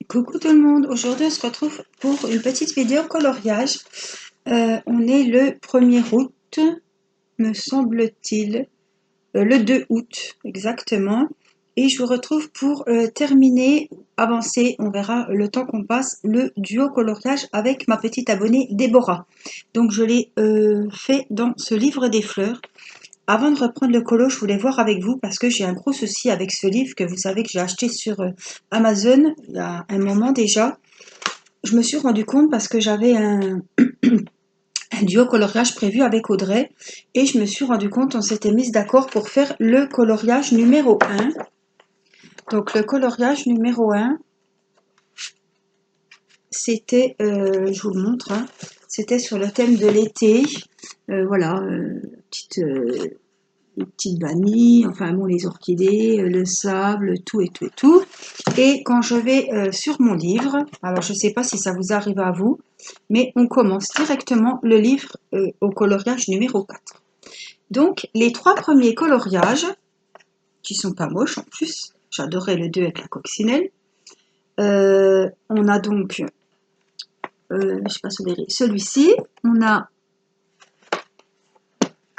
Coucou tout le monde, aujourd'hui on se retrouve pour une petite vidéo coloriage. On est le 1er août, me semble-t-il, le 2 août exactement. Et je vous retrouve pour terminer, avancer, on verra le temps qu'on passe, le duo coloriage avec ma petite abonnée Déborah. Donc je l'ai fait dans ce livre des fleurs. Avant de reprendre le colo, je voulais voir avec vous parce que j'ai un gros souci avec ce livre que vous savez que j'ai acheté sur Amazon il y a un moment déjà. Je me suis rendu compte parce que j'avais un duo coloriage prévu avec Audrey et je me suis rendu compte, on s'était mis d'accord pour faire le coloriage numéro 1. Donc le coloriage numéro 1, c'était, je vous le montre, hein, c'était sur le thème de l'été. Voilà, les petites vanilles, enfin bon, les orchidées, le sable, tout et tout et tout. Et quand je vais sur mon livre, alors je ne sais pas si ça vous arrive à vous, mais on commence directement le livre au coloriage numéro 4. Donc les 3 premiers coloriages, qui sont pas moches en plus, j'adorais le 2 avec la coccinelle. On a donc, je sais pas si vous verrez, celui-ci, on a,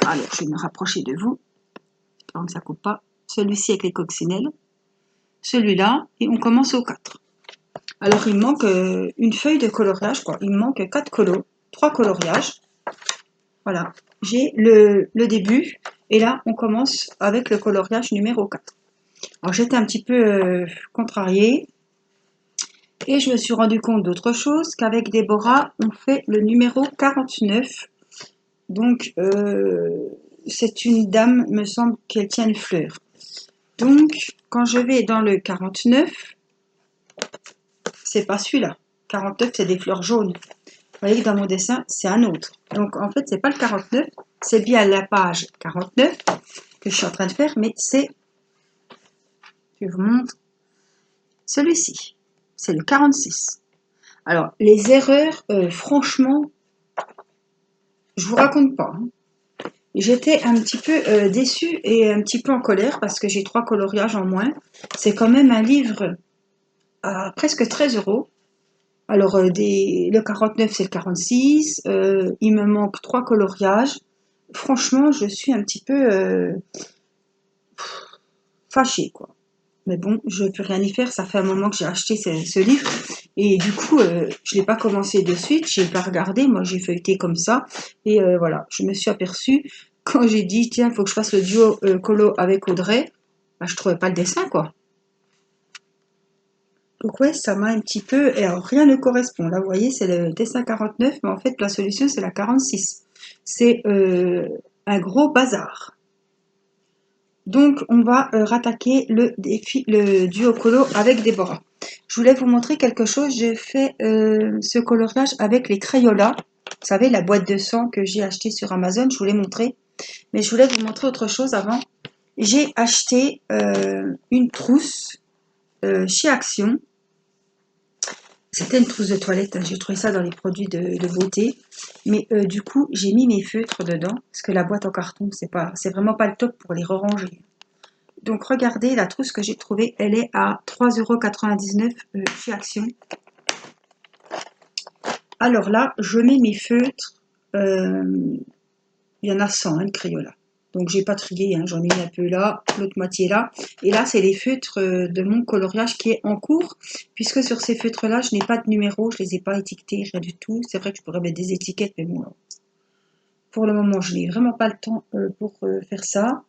alors je vais me rapprocher de vous, tant que ça coupe pas, celui-ci avec les coccinelles, celui-là, et on commence au 4. Alors il me manque une feuille de coloriage, quoi. Il me manque 4 colos, 3 coloriages. Voilà, j'ai le début, et là on commence avec le coloriage numéro 4. Alors j'étais un petit peu contrariée, et je me suis rendu compte d'autre chose, qu'avec Déborah, on fait le numéro 49. Donc c'est une dame, me semble qu'elle tient une fleur. Donc quand je vais dans le 49, c'est pas celui-là. 49, c'est des fleurs jaunes. Vous voyez que dans mon dessin, c'est un autre. Donc en fait, c'est pas le 49, c'est bien la page 49 que je suis en train de faire, mais c'est, je vous montre, celui-ci. C'est le 46. Alors, les erreurs, franchement, je vous raconte pas. Hein. J'étais un petit peu déçue et un petit peu en colère parce que j'ai 3 coloriages en moins. C'est quand même un livre à presque 13 €. Alors, le 49, c'est le 46. Il me manque 3 coloriages. Franchement, je suis un petit peu fâchée, quoi. Mais bon, je ne peux rien y faire. Ça fait un moment que j'ai acheté ce livre. Et du coup, je ne l'ai pas commencé de suite. Je n'ai pas regardé. Moi, j'ai feuilleté comme ça. Et voilà, je me suis aperçue, quand j'ai dit, tiens, il faut que je fasse le duo colo avec Audrey, bah, je ne trouvais pas le dessin, quoi. Donc ouais, ça m'a un petit peu... Et alors, rien ne correspond. Là, vous voyez, c'est le dessin 49, mais en fait, la solution, c'est la 46. C'est un gros bazar. Donc, on va rattaquer le duo colo avec Déborah. Je voulais vous montrer quelque chose. J'ai fait ce coloriage avec les Crayolas. Vous savez, la boîte de sang que j'ai achetée sur Amazon. Je vous l'ai montré. Mais je voulais vous montrer autre chose avant. J'ai acheté une trousse chez Action. C'était une trousse de toilette, hein. J'ai trouvé ça dans les produits de beauté. Mais du coup, j'ai mis mes feutres dedans. Parce que la boîte en carton, c'est vraiment pas le top pour les ranger. Donc regardez, la trousse que j'ai trouvée, elle est à 3,99 € chez Action. Alors là, je mets mes feutres. Il y en a 100, hein, le Crayola. Donc j'ai pas trié, hein, j'en ai mis un peu là, l'autre moitié là. Et là, c'est les feutres de mon coloriage qui est en cours. Puisque sur ces feutres-là, je n'ai pas de numéro, je les ai pas étiquetés, rien du tout. C'est vrai que je pourrais mettre des étiquettes, mais bon, pour le moment, je n'ai vraiment pas le temps pour faire ça.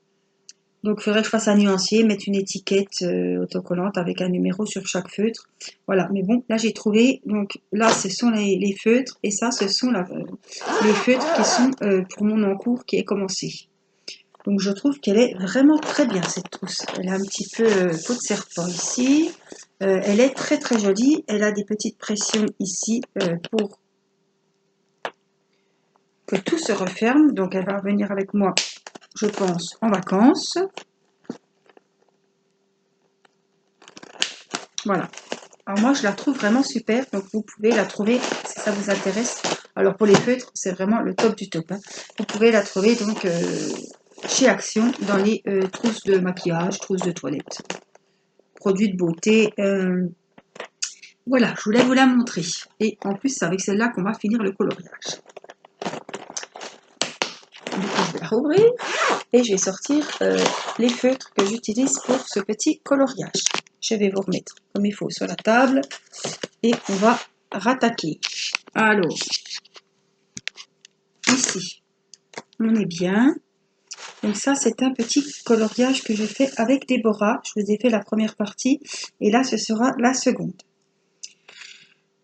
Donc, il faudrait que je fasse un nuancier, mettre une étiquette autocollante avec un numéro sur chaque feutre. Voilà, mais bon, là j'ai trouvé. Donc là, ce sont les feutres. Et ça, ce sont les feutres qui sont pour mon encours qui est commencé. Donc, je trouve qu'elle est vraiment très bien, cette trousse. Elle a un petit peu peau de serpent ici. Elle est très très jolie. Elle a des petites pressions ici pour que tout se referme. Donc, elle va revenir avec moi, je pense, en vacances. Voilà. Alors moi, je la trouve vraiment super. Donc, vous pouvez la trouver si ça vous intéresse. Alors, pour les feutres, c'est vraiment le top du top. Hein. Vous pouvez la trouver donc chez Action dans les trousses de maquillage, trousses de toilette. Produits de beauté. Voilà, je voulais vous la montrer. Et en plus, c'est avec celle-là qu'on va finir le coloriage. Du coup, je vais la rouvrir et je vais sortir les feutres que j'utilise pour ce petit coloriage. Je vais vous remettre comme il faut sur la table et on va rattaquer. Alors, ici, on est bien. Donc ça, c'est un petit coloriage que j'ai fait avec Déborah. Je vous ai fait la première partie et là, ce sera la seconde.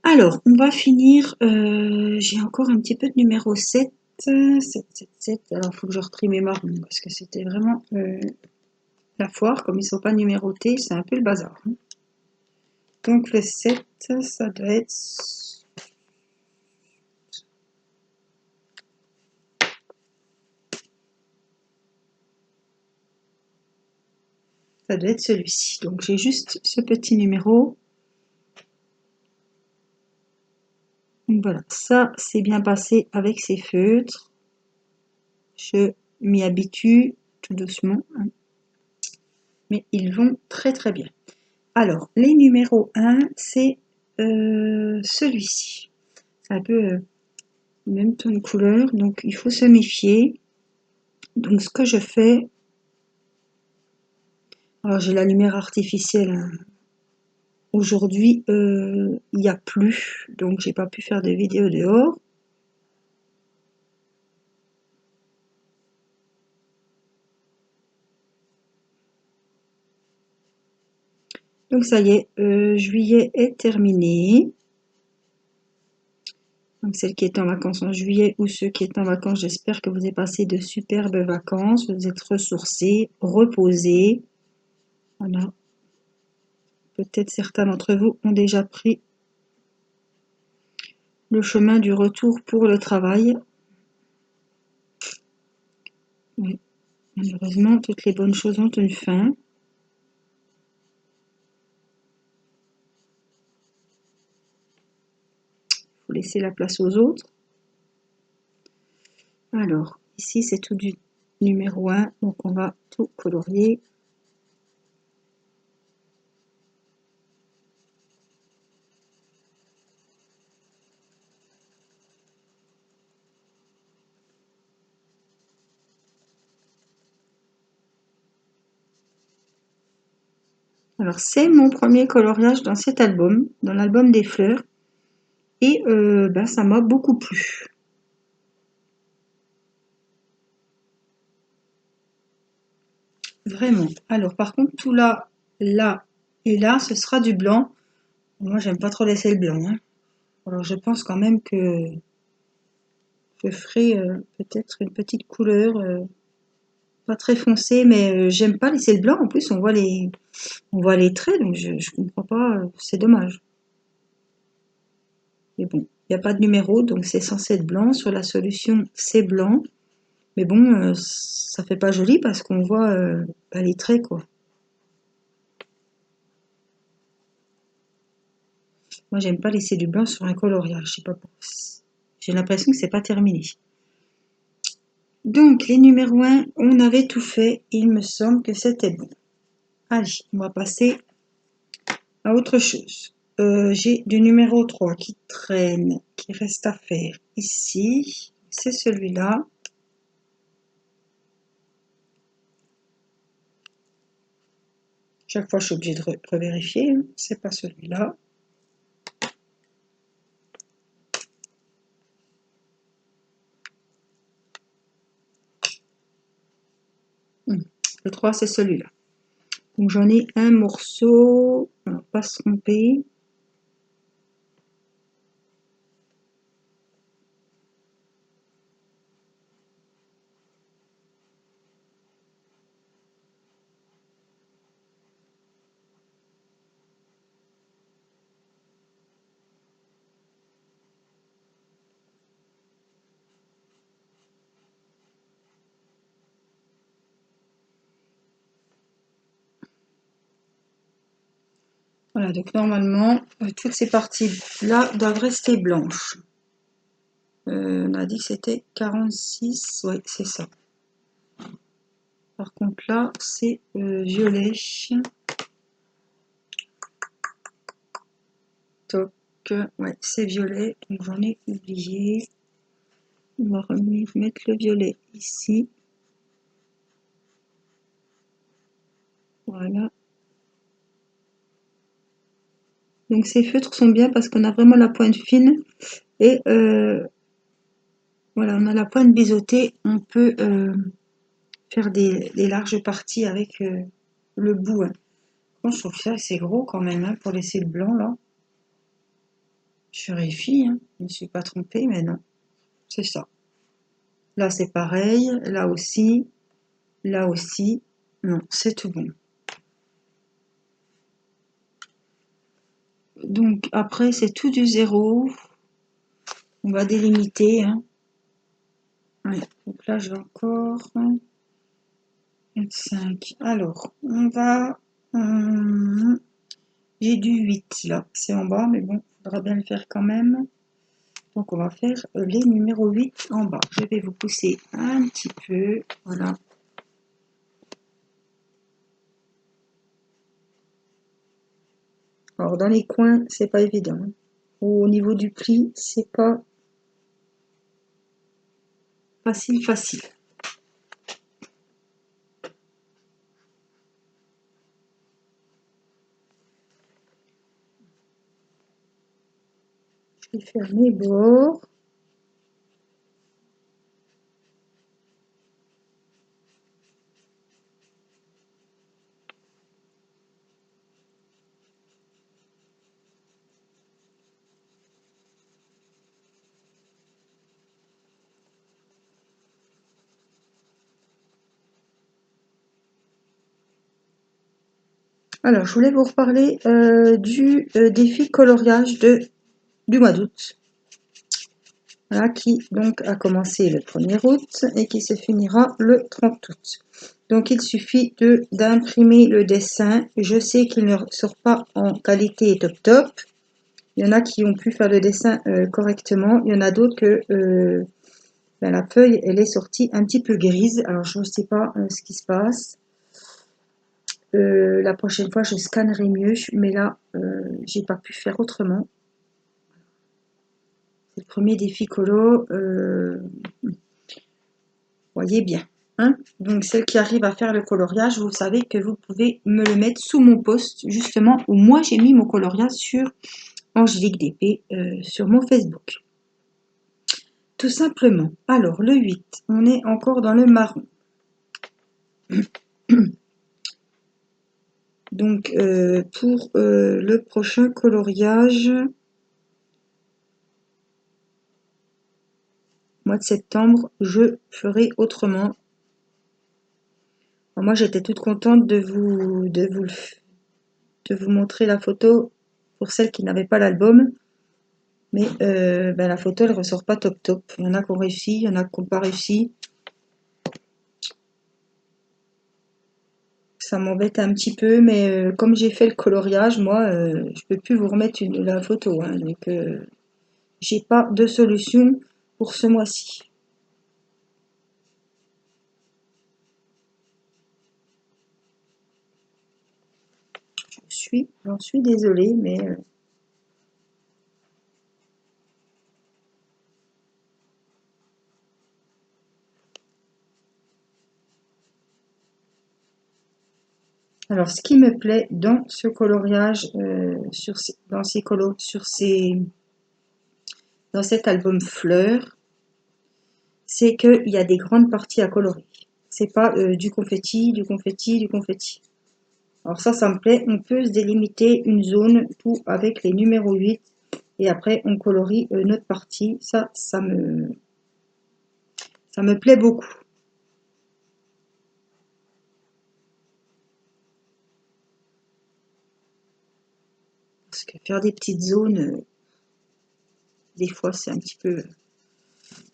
Alors, on va finir, j'ai encore un petit peu de numéro 7. 7, 7, 7. Alors, il faut que je retrie mes marrons parce que c'était vraiment la foire. Comme ils ne sont pas numérotés, c'est un peu le bazar. Hein. Donc, le 7, ça doit être... Ça doit être celui-ci. Donc, j'ai juste ce petit numéro. Donc, voilà, ça, c'est bien passé avec ces feutres. Je m'y habitue tout doucement. Hein. Mais ils vont très très bien. Alors, les numéros 1, c'est celui-ci. C'est un peu même ton de couleur, donc il faut se méfier. Donc, ce que je fais, alors j'ai la lumière artificielle. Hein. Aujourd'hui, il n'y a plus, donc j'ai pas pu faire de vidéo dehors. Donc ça y est, juillet est terminé. Donc celle qui est en vacances en juillet ou ceux qui est en vacances, j'espère que vous avez passé de superbes vacances, vous êtes ressourcés, reposés. Voilà. Peut-être certains d'entre vous ont déjà pris le chemin du retour pour le travail. Oui, malheureusement, toutes les bonnes choses ont une fin. Il faut laisser la place aux autres. Alors, ici, c'est tout du numéro 1, donc on va tout colorier. Alors, c'est mon premier coloriage dans cet album, dans l'album des fleurs, et ça m'a beaucoup plu. Vraiment. Alors, par contre, tout là, là et là, ce sera du blanc. Moi, j'aime pas trop laisser le blanc. Hein. Alors, je pense quand même que je ferai peut-être une petite couleur, pas très foncée, mais j'aime pas laisser le blanc. En plus, on voit les traits, donc je comprends pas. C'est dommage. Mais bon, il n'y a pas de numéro, donc c'est censé être blanc. Sur la solution, c'est blanc. Mais bon, ça fait pas joli parce qu'on voit les traits, quoi. Moi, j'aime pas laisser du blanc sur un coloriage. Je sais pas pourquoi. J'ai l'impression que c'est pas terminé. Donc, les numéros 1, on avait tout fait. Il me semble que c'était bon. Allez, on va passer à autre chose. J'ai du numéro 3 qui traîne, qui reste à faire ici. C'est celui-là. Chaque fois, je suis obligée de revérifier. Hein. C'est pas celui-là. Le 3, c'est celui-là. Donc, j'en ai un morceau. On va pas se tromper. Voilà, donc normalement, toutes ces parties-là doivent rester blanches. On a dit que c'était 46, oui, c'est ça. Par contre là, c'est violet. toc. Ouais, c'est violet, donc j'en ai oublié. On va remettre le violet ici. Voilà. Donc ces feutres sont bien parce qu'on a vraiment la pointe fine et voilà, on a la pointe biseautée. On peut faire des larges parties avec le bout. Hein. Bon, je trouve que ça c'est gros quand même hein, pour laisser le blanc là. Je vérifie, hein. Je ne me suis pas trompée, mais non, c'est ça. Là c'est pareil, là aussi, non, c'est tout bon. Donc après c'est tout du zéro, on va délimiter. Hein. Ouais. Donc là je vais encore 25. Alors on va, j'ai du 8 là, c'est en bas, mais bon, il faudra bien le faire quand même. Donc on va faire les numéros 8 en bas. Je vais vous pousser un petit peu, voilà. Alors dans les coins, c'est pas évident. Hein. Au niveau du pli, c'est pas facile. Je vais faire mes bords. Alors, je voulais vous reparler du défi coloriage du mois d'août. Voilà, qui donc a commencé le 1er août et qui se finira le 30 août. Donc il suffit d'imprimer le dessin. Je sais qu'il ne sort pas en qualité top top. Il y en a qui ont pu faire le dessin correctement. Il y en a d'autres que ben, la feuille elle est sortie un petit peu grise. Alors je ne sais pas ce qui se passe. La prochaine fois je scannerai mieux, mais là j'ai pas pu faire autrement. C'est le premier défi colo. Voyez bien. Hein, donc celle qui arrive à faire le coloriage, vous savez que vous pouvez me le mettre sous mon post, justement, où moi j'ai mis mon coloriage sur Angélique DP sur mon Facebook. Tout simplement. Alors, le 8, on est encore dans le marron. Donc, pour le prochain coloriage, mois de septembre, je ferai autrement. Alors, moi, j'étais toute contente de vous montrer la photo pour celles qui n'avaient pas l'album. Mais ben, la photo, elle ressort pas top top. Il y en a qui ont réussi, il y en a qui n'ont pas réussi. Ça m'embête un petit peu, mais comme j'ai fait le coloriage, moi, je peux plus vous remettre la photo. Hein, donc, j'ai pas de solution pour ce mois-ci. J'en suis désolée, mais alors, ce qui me plaît dans ce coloriage, dans cet album fleurs, c'est qu'il y a des grandes parties à colorer. C'est pas du confetti, du confetti, du confetti. Alors ça me plaît. On peut se délimiter une zone avec les numéros 8 et après on colorie notre partie. Ça me plaît beaucoup. Parce que faire des petites zones, des fois c'est un petit peu...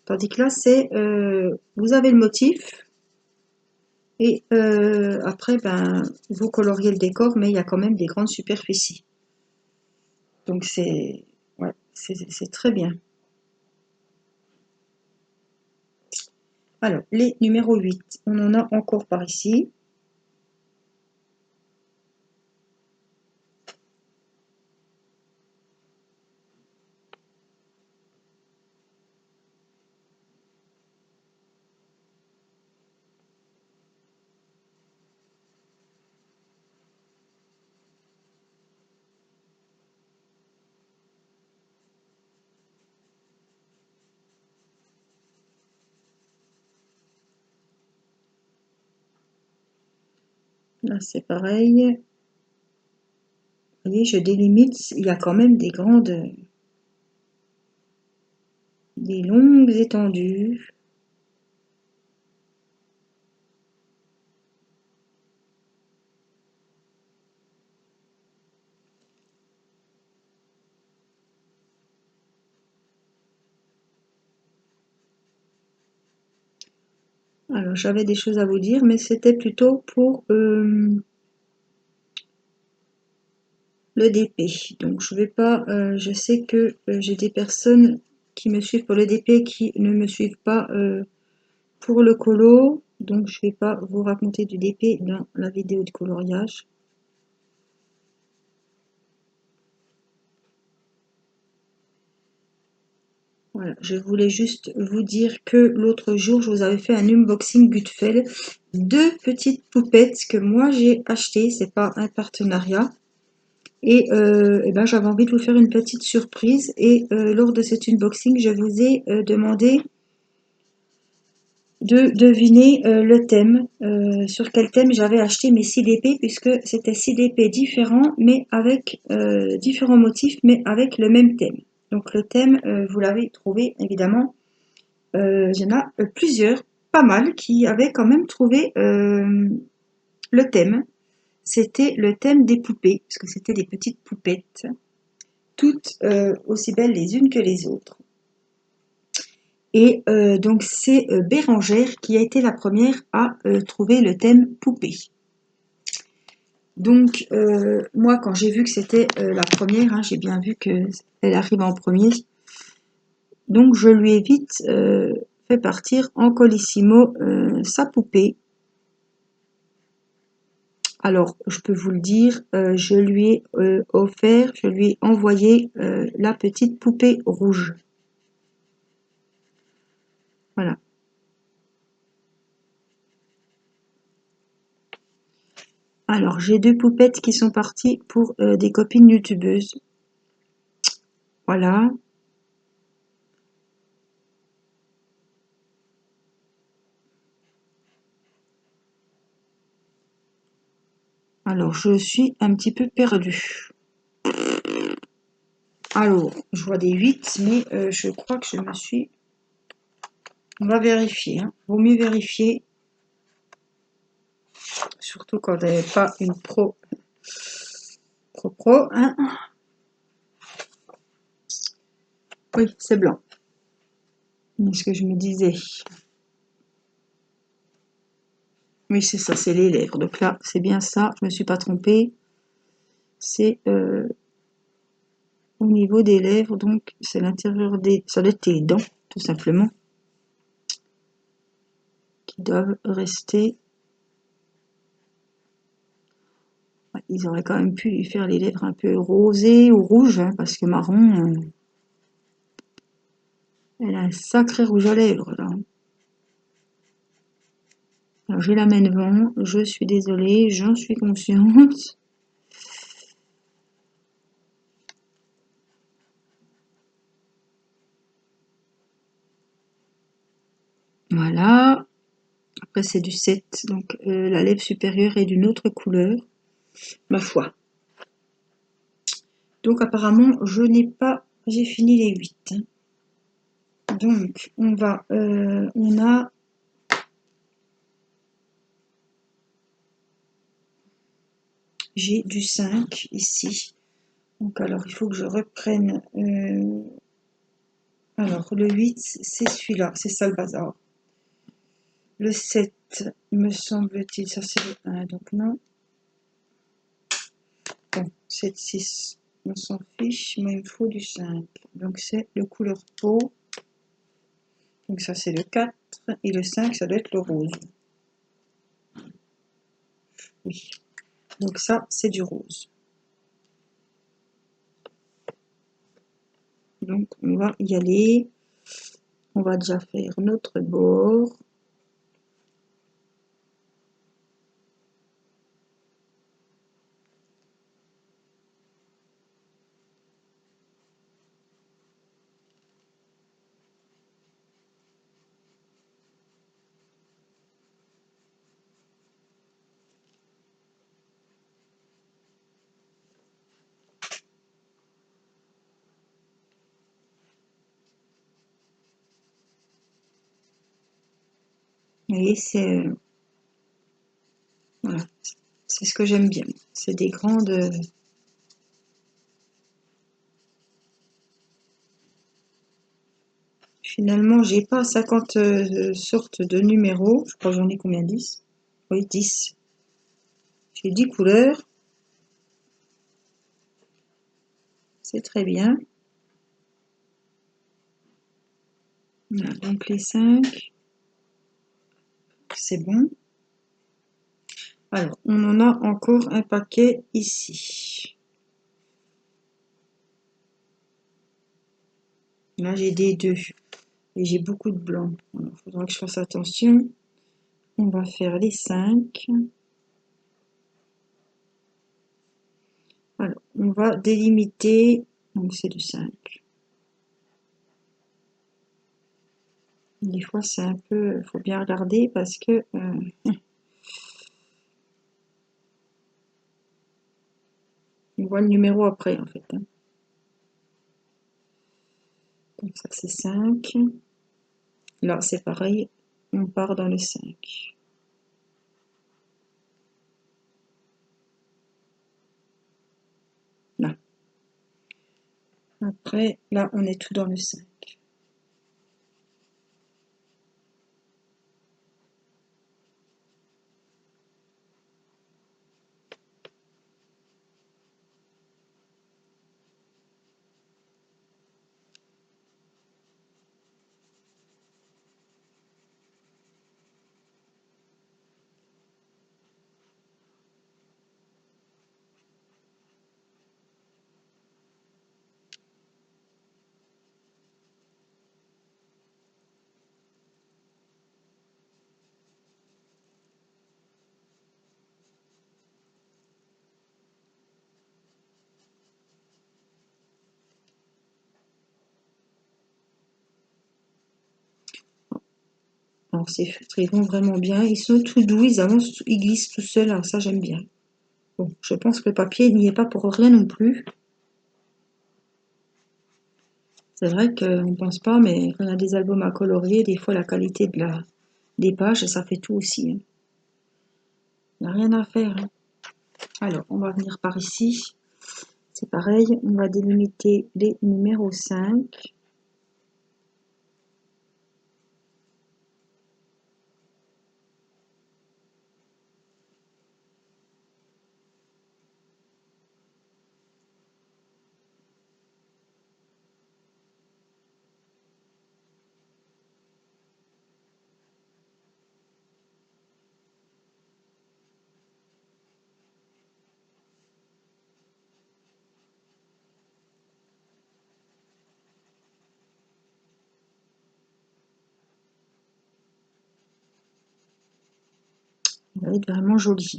Tandis que là c'est, vous avez le motif et après ben vous coloriez le décor, mais il y a quand même des grandes superficies. Donc c'est ouais, c'est très bien. Alors les numéros 8, on en a encore par ici. Là, c'est pareil. Vous voyez, je délimite, il y a quand même des longues étendues. Alors, j'avais des choses à vous dire, mais c'était plutôt pour le DP. Donc, je vais pas, je sais que j'ai des personnes qui me suivent pour le DP qui ne me suivent pas pour le colo. Donc, je vais pas vous raconter du DP dans la vidéo de coloriage. Voilà, je voulais juste vous dire que l'autre jour, je vous avais fait un unboxing Gutfeld. Deux petites poupettes que moi j'ai achetées, c'est pas un partenariat. Et, ben, j'avais envie de vous faire une petite surprise. Et lors de cet unboxing, je vous ai demandé de deviner le thème, sur quel thème j'avais acheté mes 6 DP, puisque c'était 6 DP différents, mais avec différents motifs, mais avec le même thème. Donc le thème, vous l'avez trouvé évidemment. Il y en a plusieurs, pas mal, qui avaient quand même trouvé le thème. C'était le thème des poupées, parce que c'était des petites poupettes, toutes aussi belles les unes que les autres. Et donc c'est Bérangère qui a été la première à trouver le thème poupée. Donc moi quand j'ai vu que c'était la première, hein, j'ai bien vu qu'elle arrive en premier. Donc je lui ai vite fait partir en colissimo sa poupée. Alors je peux vous le dire, je lui ai offert, je lui ai envoyé la petite poupée rouge. Voilà. Alors, j'ai deux poupettes qui sont parties pour des copines youtubeuses. Voilà. Alors, je suis un petit peu perdue. Alors, je vois des 8, mais je crois que je me suis... On va vérifier. Hein. Vaut mieux vérifier. Surtout quand on n'est pas une pro. Pro. Hein. Oui, c'est blanc. C'est ce que je me disais. Oui, c'est ça, c'est les lèvres. Donc là, c'est bien ça. Je me suis pas trompée. C'est au niveau des lèvres. Donc, c'est l'intérieur des... Ça doit être les dents, tout simplement. Qui doivent rester... Ils auraient quand même pu lui faire les lèvres un peu rosées ou rouges, hein, parce que marron, elle a un sacré rouge à lèvres, là. Alors, j'ai la main devant, je suis désolée, j'en suis consciente. Voilà. Après, c'est du 7, donc la lèvre supérieure est d'une autre couleur, ma foi. Donc, apparemment, je n'ai pas... J'ai fini les 8. Hein. Donc, on va... on a... J'ai du 5 ici. Donc, alors, il faut que je reprenne... Alors, le 8, c'est celui-là, c'est ça le bazar. Le 7, me semble-t-il, ça c'est le 1, donc non. Bon, 7, 6, on s'en fiche, moi il me faut du 5. Donc c'est le couleur peau. Donc ça c'est le 4, et le 5, ça doit être le rose. Oui, donc ça c'est du rose. Donc on va y aller. On va déjà faire notre bord. Vous voyez, voilà, c'est ce que j'aime bien. C'est des grandes... Finalement, j'ai pas 50 sortes de numéros. Je crois que j'en ai combien? 10? Oui, 10. J'ai 10 couleurs. C'est très bien. Voilà, donc les 5, c'est bon. Alors, on en a encore un paquet ici. Là, j'ai des 2. Et j'ai beaucoup de blanc. Il faudra que je fasse attention. On va faire les 5. Alors, on va délimiter. Donc, c'est du 5. Des fois, c'est un peu... Il faut bien regarder parce que... on voit le numéro après, en fait. Donc, ça, c'est 5. Là, c'est pareil. On part dans le 5. Là. Après, là, on est tout dans le 5. Alors, ces feutres, ils vont vraiment bien. Ils sont tout doux, ils avancent, ils glissent tout seuls. Alors, ça, j'aime bien. Bon, je pense que le papier n'y est pas pour rien non plus. C'est vrai qu'on ne pense pas, mais quand on a des albums à colorier, des fois, la qualité des pages, ça fait tout aussi. Hein. Il n'y a rien à faire. Hein. Alors, on va venir par ici. C'est pareil, on va délimiter les numéros 5. Ça va être vraiment joli.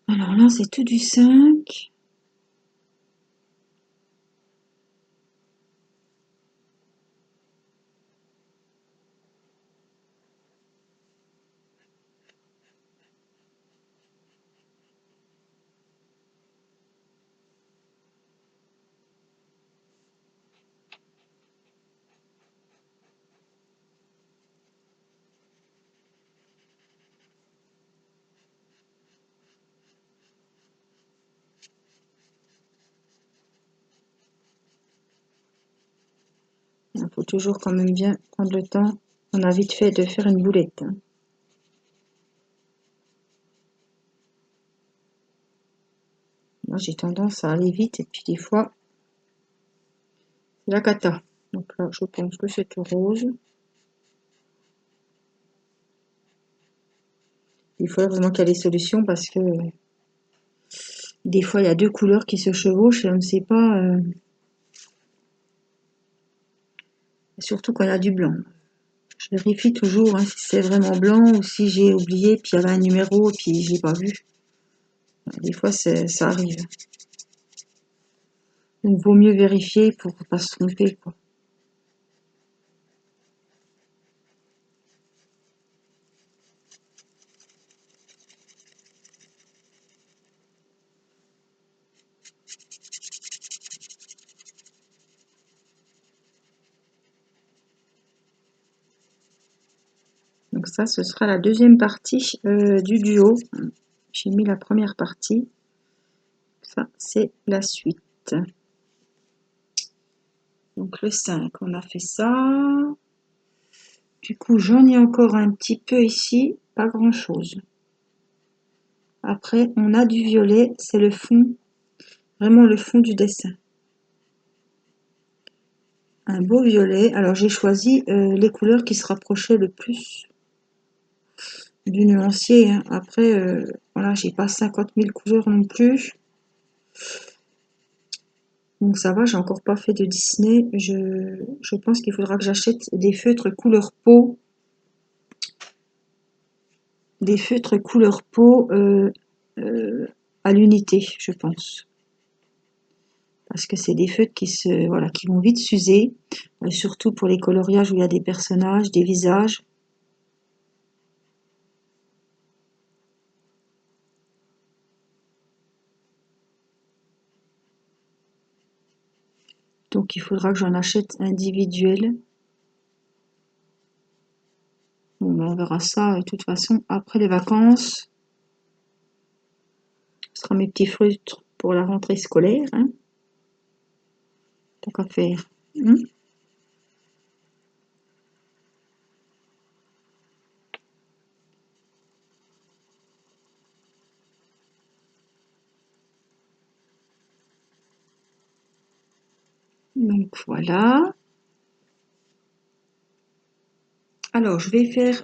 Alors là, c'est tout du 5. Il faut toujours quand même bien prendre le temps. On a vite fait de faire une boulette. Hein. Moi, j'ai tendance à aller vite et puis des fois, c'est la cata. Donc là, je pense que c'est tout rose. Il faut vraiment qu'il y ait des solutions parce que des fois, il y a deux couleurs qui se chevauchent et on ne sait pas, surtout quand il y a du blanc. Je vérifie toujours hein, si c'est vraiment blanc ou si j'ai oublié, puis il y avait un numéro et puis je l'ai pas vu. Des fois, ça arrive. Donc, vaut mieux vérifier pour pas se tromper, quoi. ça, ce sera la deuxième partie du duo. J'ai mis la première partie. Ça, c'est la suite. Donc le 5, on a fait ça. Du coup, j'en ai encore un petit peu ici, pas grand-chose. Après, on a du violet, c'est le fond, vraiment le fond du dessin. Un beau violet. Alors, j'ai choisi les couleurs qui se rapprochaient le plus du nuancier. Hein. Après, voilà, j'ai pas 50 000 couleurs non plus. Donc ça va, j'ai encore pas fait de Disney. Je pense qu'il faudra que j'achète des feutres couleur peau. Des feutres couleur peau à l'unité, je pense. Parce que c'est des feutres voilà, qui vont vite s'user. Surtout pour les coloriages où il y a des personnages, des visages. Donc il faudra que j'en achète individuel. Bon, ben, on verra ça de toute façon après les vacances. Ce sera mes petits feutres pour la rentrée scolaire. Hein. Tant qu'à faire. Hein. Donc voilà. Alors je vais faire,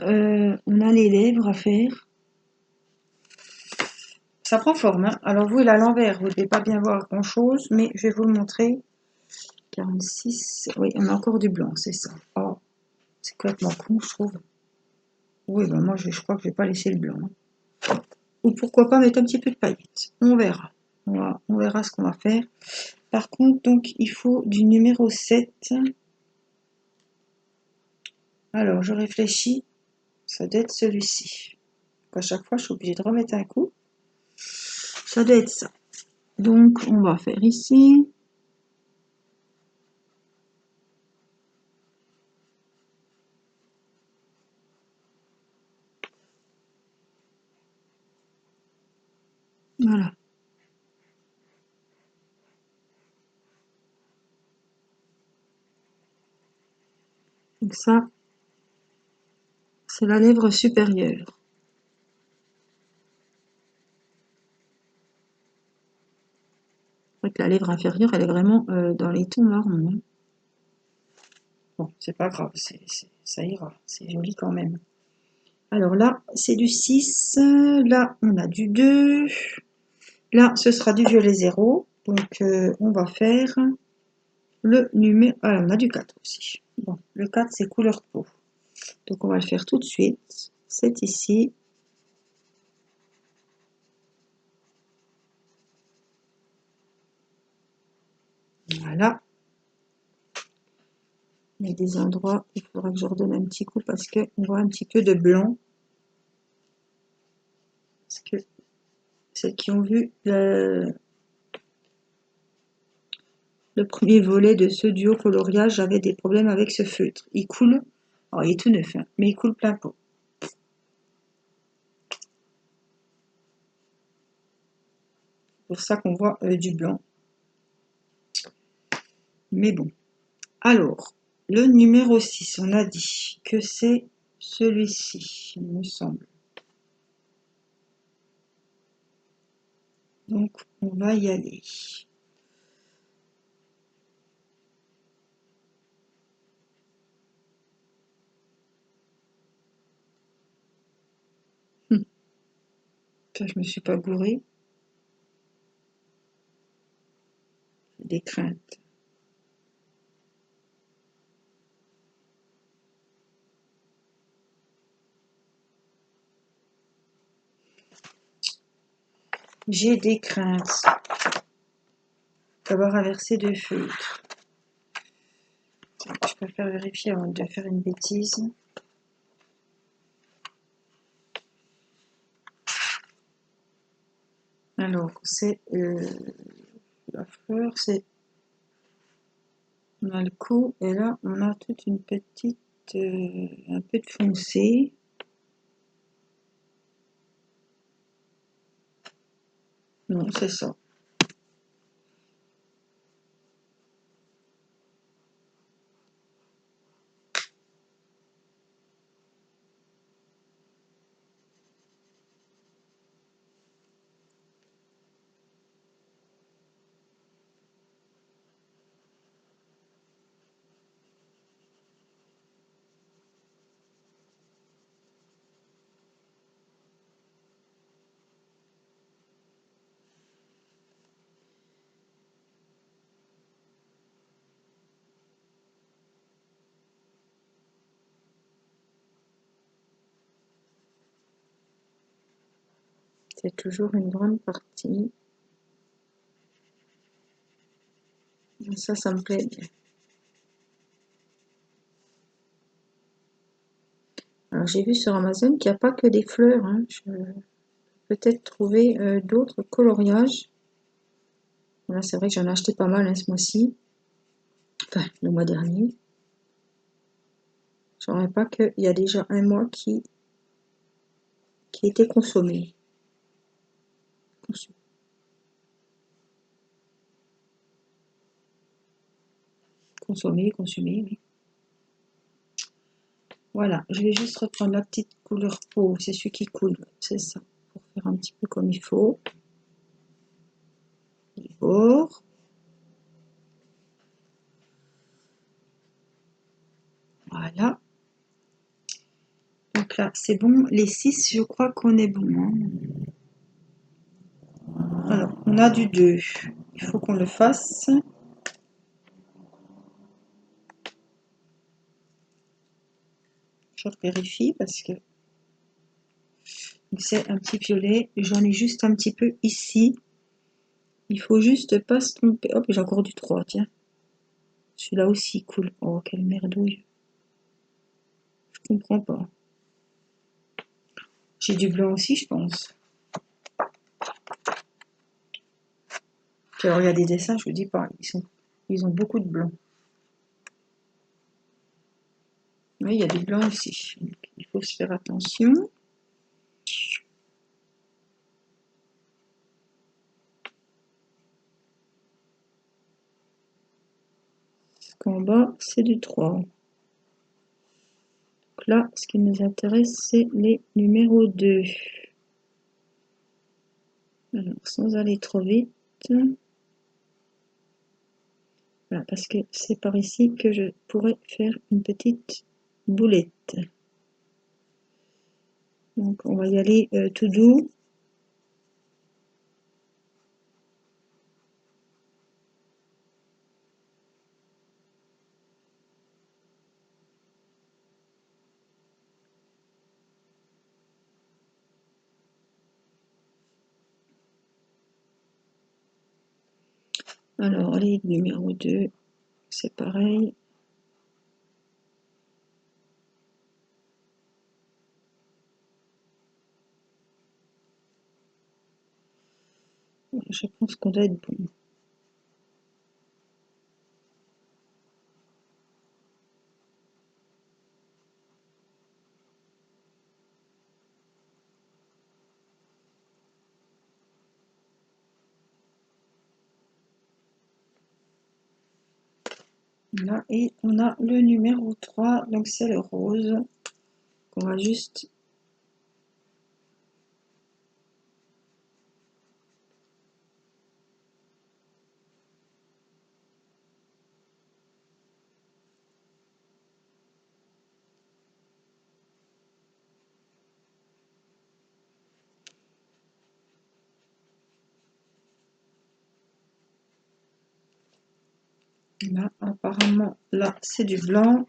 on a les lèvres à faire. Ça prend forme, hein. Alors vous, à l'envers, vous ne devez pas bien voir grand chose, mais je vais vous le montrer. 46, oui, on a encore du blanc, c'est ça. Oh, c'est complètement con, je trouve. Oui, ben moi, je crois que je vais pas laisser le blanc. Hein. Ou pourquoi pas mettre un petit peu de paillettes. On verra. On verra ce qu'on va faire. Par contre, donc, il faut du numéro 7. Alors, je réfléchis. Ça doit être celui-ci. À chaque fois, je suis obligée de remettre un coup. Ça doit être ça. Donc, on va faire ici. Voilà. Donc ça, c'est la lèvre supérieure. La lèvre inférieure, elle est vraiment dans les tons marrons. Hein. Bon, c'est pas grave, ça ira, c'est joli quand même. Alors là, c'est du 6, là, on a du 2, là, ce sera du violet 0, donc on va faire le numéro... Ah, on a du 4 aussi. Bon, le 4, c'est couleur peau. Donc on va le faire tout de suite. C'est ici. Voilà. Il y a des endroits, il faudra que je redonne un petit coup parce qu'on voit un petit peu de blanc. Parce que celles qui ont vu le premier volet de ce duo coloriage, j'avais des problèmes avec ce feutre. Il coule, alors il est tout neuf, hein, mais il coule plein pot. C'est pour ça qu'on voit du blanc. Mais bon. Alors, le numéro 6, on a dit que c'est celui-ci, il me semble. Donc, on va y aller. Ça, je me suis pas gourée. Des craintes. J'ai des craintes d'avoir inversé de feutre. Je préfère vérifier avant de faire une bêtise. Alors, c'est la fleur, c'est... On a le cou, et là, on a toute une petite... un peu de foncé. Non, c'est ça. C'est toujours une grande partie. Ça me plaît bien. Alors j'ai vu sur Amazon qu'il n'y a pas que des fleurs, hein. Je peux peut-être trouver d'autres coloriages. Là c'est vrai que j'en ai acheté pas mal ce mois-ci. Enfin, le mois dernier. Je ne pas qu'il y a déjà un mois qui était consommé. Consommer, oui. Voilà, je vais juste reprendre la petite couleur peau, c'est celui qui coule, c'est ça, pour faire un petit peu comme il faut. Les bords. Voilà. Donc là, c'est bon. Les 6, je crois qu'on est bon, hein. Alors, on a du 2. Il faut qu'on le fasse. Je vérifie parce que c'est un petit violet. J'en ai juste un petit peu ici. Il faut juste pas se tromper. Hop, j'ai encore du 3, tiens. Celui-là aussi cool. Oh, quelle merdouille. Je comprends pas. J'ai du blanc aussi, je pense. Puis alors, il y a des dessins, je vous dis pas, ils ont beaucoup de blanc. Oui, il y a du blanc aussi. Donc, il faut se faire attention. Parce qu'en bas, c'est du 3. Donc là, ce qui nous intéresse, c'est les numéros 2. Alors, sans aller trop vite. Voilà, parce que c'est par ici que je pourrais faire une petite boulette. Donc, on va y aller tout doux. Alors, les numéros 2, c'est pareil. Je pense qu'on doit être bon. Là, et on a le numéro 3, donc c'est le rose. On va juste là, apparemment, là, c'est du blanc.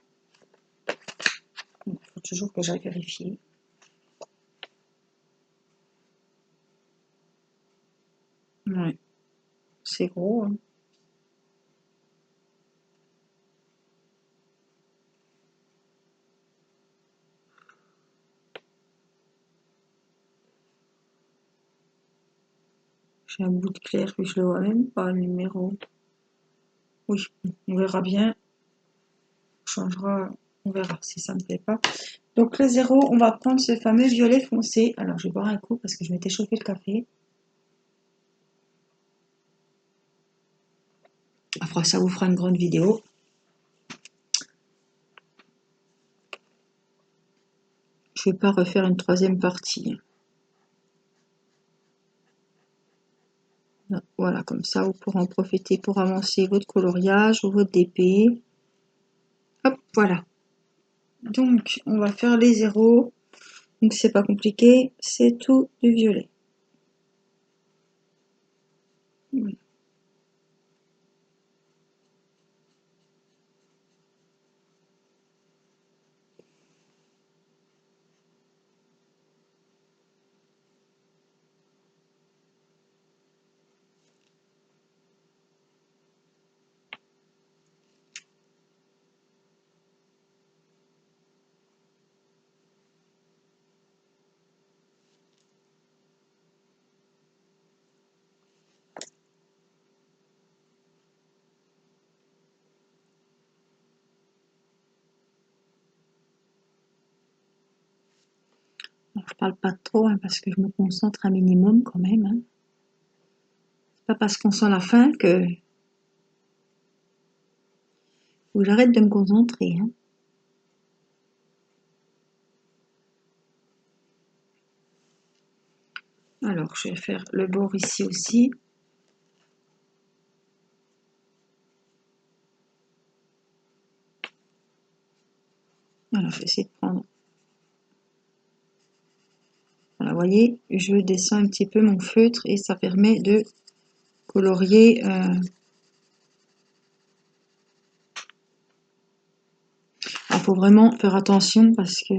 Il faut toujours que j'aille vérifier. Ouais, c'est gros, hein. J'ai un bout de clair que je le vois même pas, le numéro. Oui, on verra bien. On changera, on verra si ça me plaît pas. Donc le 0, on va prendre ce fameux violet foncé. Alors je vais boire un coup parce que je m'étais chauffé le café. Après, ça vous fera une grande vidéo. Je ne vais pas refaire une troisième partie. Voilà, comme ça, vous pourrez en profiter pour avancer votre coloriage ou votre DP. Hop, voilà. Donc, on va faire les zéros. Donc, c'est pas compliqué, c'est tout du violet. Voilà. Alors, je parle pas trop hein, parce que je me concentre un minimum quand même. Hein. C'est pas parce qu'on sent la fin que faut que j'arrête de me concentrer. Hein. Alors, je vais faire le bord ici aussi. Voilà, je vais essayer de prendre. Voilà, vous voyez, je descends un petit peu mon feutre et ça permet de colorier. Il faut vraiment faire attention parce que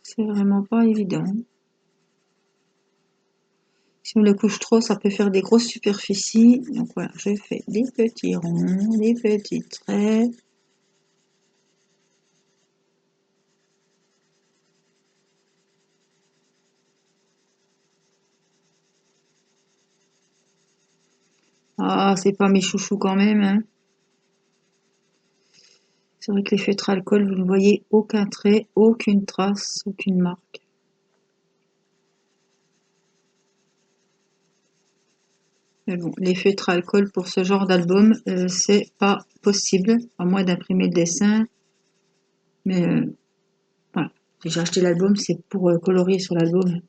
c'est vraiment pas évident. Si on le couche trop, ça peut faire des grosses superficies. Donc voilà, je fais des petits ronds, des petits traits. Ah, c'est pas mes chouchous quand même. Hein. C'est vrai que les feutres alcool, vous ne voyez aucun trait, aucune trace, aucune marque. Mais bon, les feutres alcool pour ce genre d'album, c'est pas possible, à moins d'imprimer le dessin. Mais voilà, j'ai acheté l'album, c'est pour colorier sur l'album.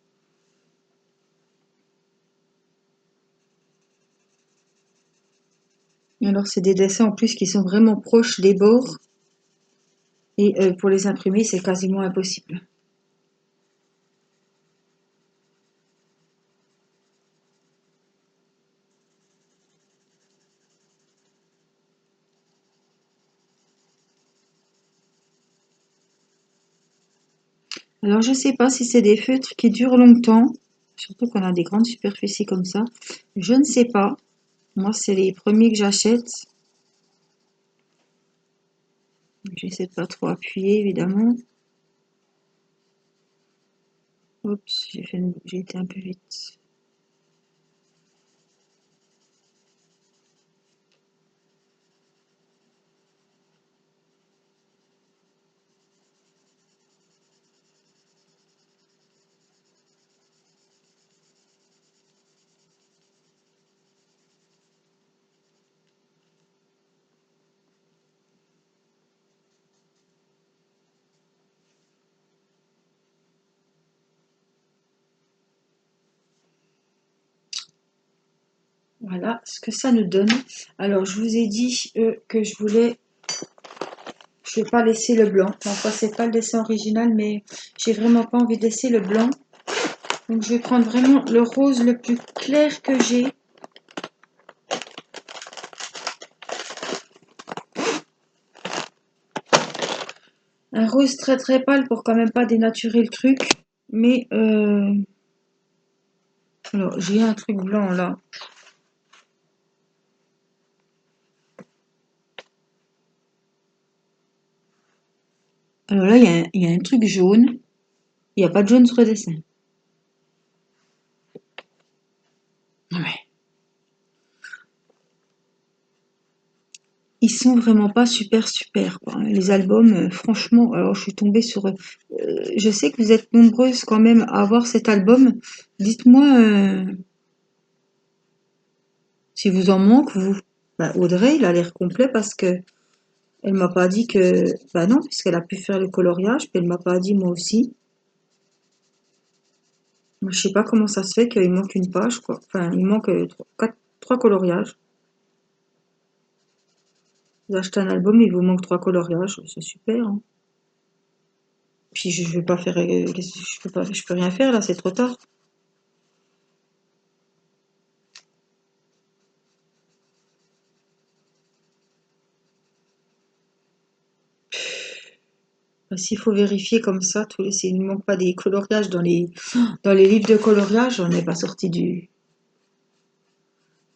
Alors c'est des dessins en plus qui sont vraiment proches des bords. Et pour les imprimer, c'est quasiment impossible. Alors je sais pas si c'est des feutres qui durent longtemps, surtout qu'on a des grandes superficies comme ça. Je ne sais pas. Moi, c'est les premiers que j'achète. J'essaie de pas trop appuyer, évidemment. Oups, j'ai été un peu vite. Voilà ce que ça nous donne. Alors, je vous ai dit que je vais pas laisser le blanc. Enfin, c'est pas le dessin original, mais j'ai vraiment pas envie de laisser le blanc. Donc, je vais prendre vraiment le rose le plus clair que j'ai. Un rose très très pâle pour quand même pas dénaturer le truc. Mais, alors, j'ai un truc blanc là. Alors là, il y a un truc jaune. Il n'y a pas de jaune sur le dessin. Ouais. ils sont vraiment pas super quoi. Les albums, franchement, alors je suis tombée sur... je sais que vous êtes nombreuses quand même à avoir cet album. Dites-moi si vous en manque, vous. Bah, Audrey, il a l'air complet parce que elle m'a pas dit que... Bah non, puisqu'elle a pu faire le coloriage, puis elle m'a pas dit moi aussi. Moi, je sais pas comment ça se fait qu'il manque une page, quoi. Enfin, il manque trois coloriages. Vous achetez un album, il vous manque 3 coloriages, c'est super, hein. Puis je vais pas faire, je peux rien faire là, c'est trop tard. S'il faut vérifier comme ça, s'il ne manque pas des coloriages dans les livres de coloriage, on n'est pas sorti du.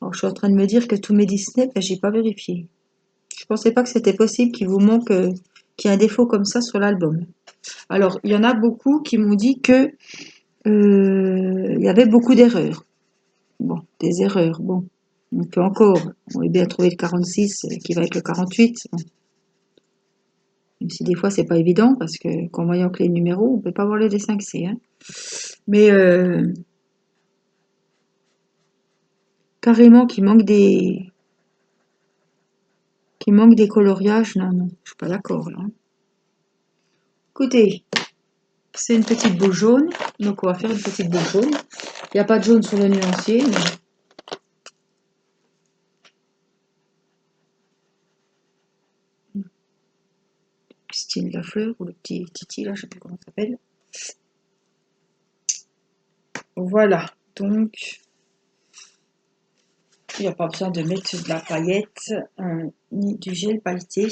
Alors, je suis en train de me dire que tous mes Disney, ben, j'ai pas vérifié. Je pensais pas que c'était possible qu'il vous manque, qu'il y ait un défaut comme ça sur l'album. Alors, il y en a beaucoup qui m'ont dit que il y avait beaucoup d'erreurs. Bon, des erreurs, bon. On peut encore, on est bien trouver le 46 qui va être le 48. Bon. Même si des fois c'est pas évident parce que qu'en voyant que les numéros, on peut pas voir le dessin que c'est. Hein. Mais carrément qui manque des coloriages, non, je suis pas d'accord là. Hein. Écoutez, c'est une petite boule jaune, donc on va faire une petite boule jaune. Il n'y a pas de jaune sur le nuancier, mais style la fleur ou le petit titi là, je sais plus comment ça s'appelle. Voilà, donc il n'y a pas besoin de mettre de la paillette ni du gel pailleté.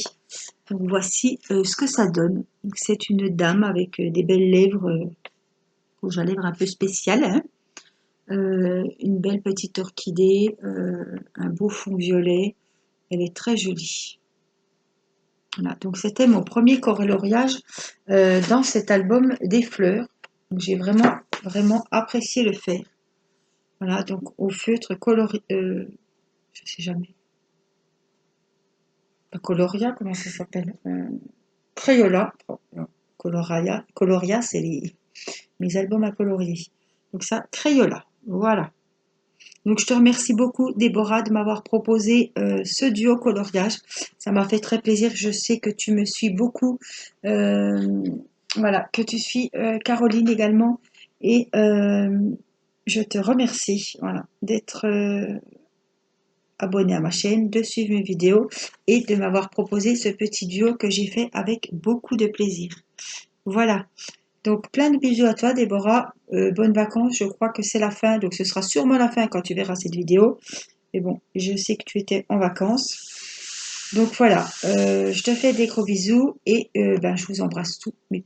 Donc voici ce que ça donne. C'est une dame avec des belles lèvres, rouge à lèvres un peu spéciales. Hein. Une belle petite orchidée, un beau fond violet. Elle est très jolie. Voilà, donc c'était mon premier coloriage dans cet album des fleurs. J'ai vraiment apprécié le faire. Voilà, donc au feutre coloré, je sais jamais. Pas Coloria, comment ça s'appelle Crayola. Oh, non. Coloria, c'est mes albums à colorier. Donc ça, Crayola. Voilà. Donc je te remercie beaucoup, Déborah, de m'avoir proposé ce duo coloriage. Ça m'a fait très plaisir. Je sais que tu me suis beaucoup. Voilà, que tu suis Caroline également. Et je te remercie voilà, d'être abonnée à ma chaîne, de suivre mes vidéos et de m'avoir proposé ce petit duo que j'ai fait avec beaucoup de plaisir. Voilà. Donc plein de bisous à toi Déborah, bonnes vacances, je crois que c'est la fin, donc ce sera sûrement la fin quand tu verras cette vidéo. Mais bon, je sais que tu étais en vacances. Donc voilà, je te fais des gros bisous et je vous embrasse tous mes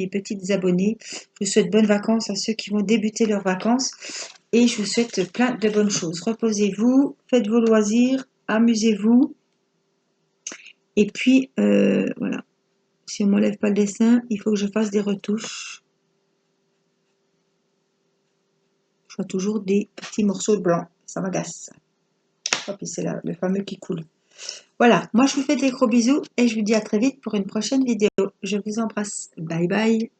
petites abonnés. Je vous souhaite bonnes vacances à ceux qui vont débuter leurs vacances et je vous souhaite plein de bonnes choses. Reposez-vous, faites vos loisirs, amusez-vous et puis voilà. Si on ne m'enlève pas le dessin, il faut que je fasse des retouches. Je vois toujours des petits morceaux de blanc. Ça m'agace. Hop, et c'est là, le fameux qui coule. Voilà, moi je vous fais des gros bisous et je vous dis à très vite pour une prochaine vidéo. Je vous embrasse. Bye bye.